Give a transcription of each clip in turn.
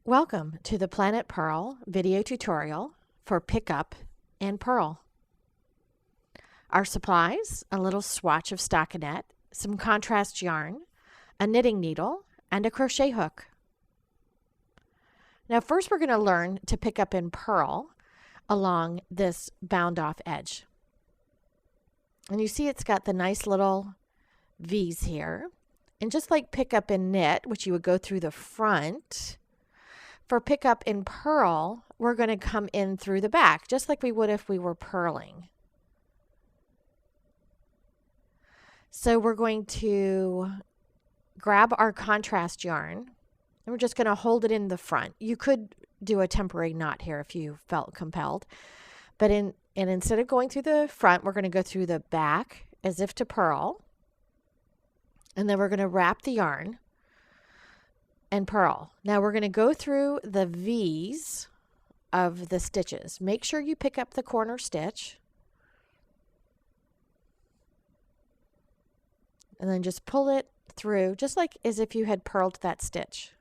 Welcome to the Planet Purl video tutorial for Pick Up and Purl. Our supplies: a little swatch of stockinette, some contrast yarn, a knitting needle, and a crochet hook. Now first we're going to learn to pick up and purl along this bound off edge. And you see it's got the nice little V's here. And just like pick up and knit, which you would go through the front, for pick up and purl, we're going to come in through the back, just like we would if we were purling. So we're going to grab our contrast yarn, and we're just going to hold it in the front. You could do a temporary knot here if you felt compelled, but instead of going through the front, we're going to go through the back as if to purl, and then we're going to wrap the yarn and purl. Now we're going to go through the V's of the stitches. Make sure you pick up the corner stitch and then just pull it through just like as if you had purled that stitch.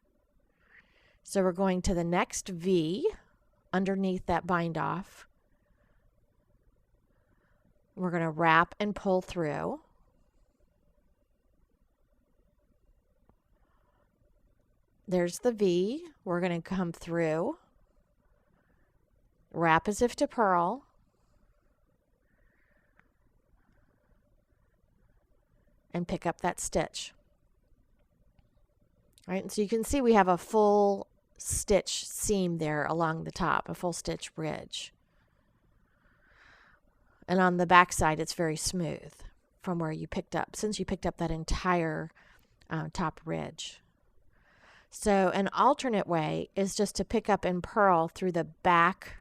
So we're going to the next V underneath that bind off. We're going to wrap and pull through. There's the V. We're going to come through, wrap as if to purl, and pick up that stitch. All right, and so you can see we have a full stitch seam there along the top, a full stitch ridge. And on the back side, it's very smooth from where you picked up, since you picked up that entire top ridge. So an alternate way is just to pick up and purl through the back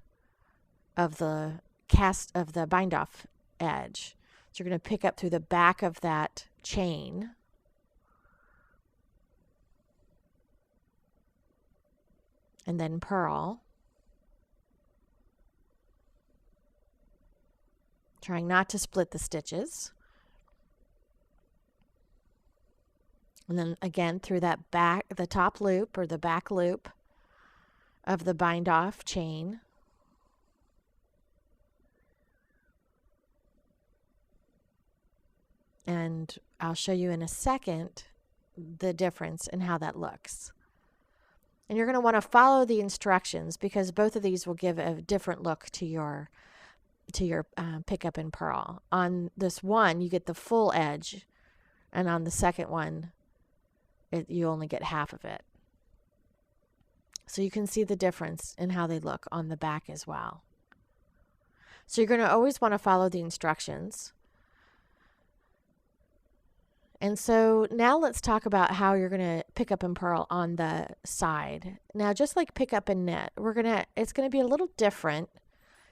of the bind off edge. So you're going to pick up through the back of that chain. And then purl. Trying not to split the stitches. And then again through that the top loop or the back loop of the bind off chain. And I'll show you in a second the difference in how that looks. And you're going to want to follow the instructions because both of these will give a different look to your pick up and purl. On this one, you get the full edge, and on the second one, you only get half of it. So you can see the difference in how they look on the back as well. So you're going to always want to follow the instructions. And so now let's talk about how you're going to pick up and purl on the side. Now, just like pick up and knit, it's going to be a little different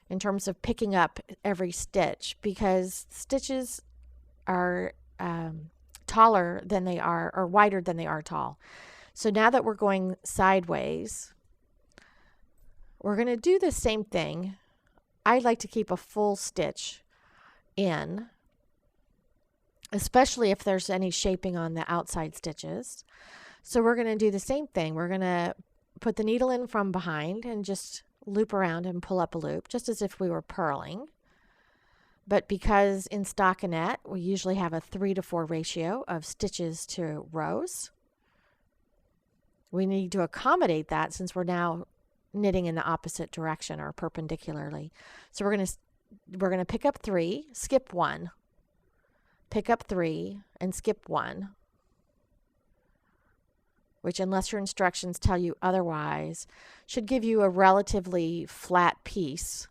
in terms of picking up every stitch because stitches are taller than they are, or wider than they are tall. So now that we're going sideways, we're going to do the same thing. I like to keep a full stitch in, especially if there's any shaping on the outside stitches. So we're going to do the same thing. We're going to put the needle in from behind and just loop around and pull up a loop, just as if we were purling. But because in stockinette, we usually have a 3-to-4 ratio of stitches to rows, we need to accommodate that since we're now knitting in the opposite direction or perpendicularly. So we're going to pick up 3, skip 1, pick up 3, and skip 1, which, unless your instructions tell you otherwise, should give you a relatively flat piece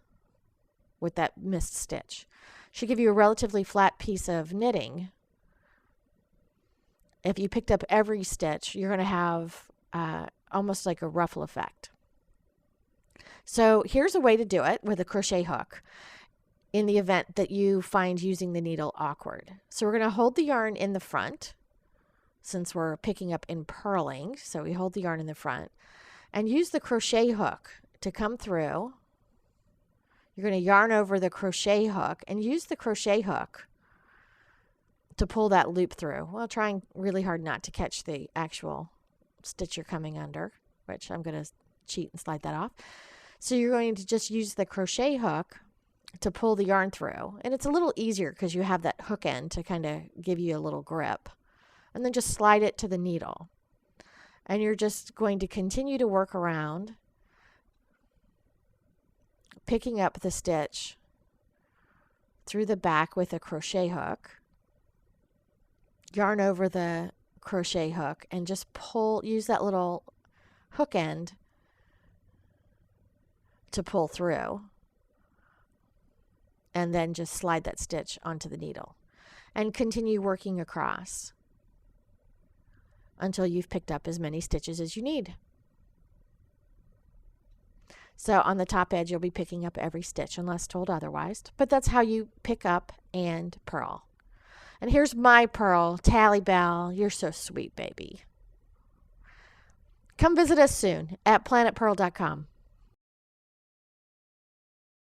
with that missed stitch. Should give you a relatively flat piece of knitting. If you picked up every stitch, you're going to have almost like a ruffle effect. So here's a way to do it with a crochet hook in the event that you find using the needle awkward. So we're going to hold the yarn in the front since we're picking up and purling. So we hold the yarn in the front and use the crochet hook to come through. You're going to yarn over the crochet hook and use the crochet hook to pull that loop through, while trying really hard not to catch the actual stitch you're coming under, which I'm going to cheat and slide that off. So you're going to just use the crochet hook to pull the yarn through. And it's a little easier because you have that hook end to kind of give you a little grip. And then just slide it to the needle. And you're just going to continue to work around, picking up the stitch through the back with a crochet hook, yarn over the crochet hook, and just use that little hook end to pull through, and then just slide that stitch onto the needle and continue working across until you've picked up as many stitches as you need. So on the top edge, you'll be picking up every stitch unless told otherwise, but that's how you pick up and purl. And here's my purl. Tally Bell, you're so sweet, baby. Come visit us soon at planetpurl.com.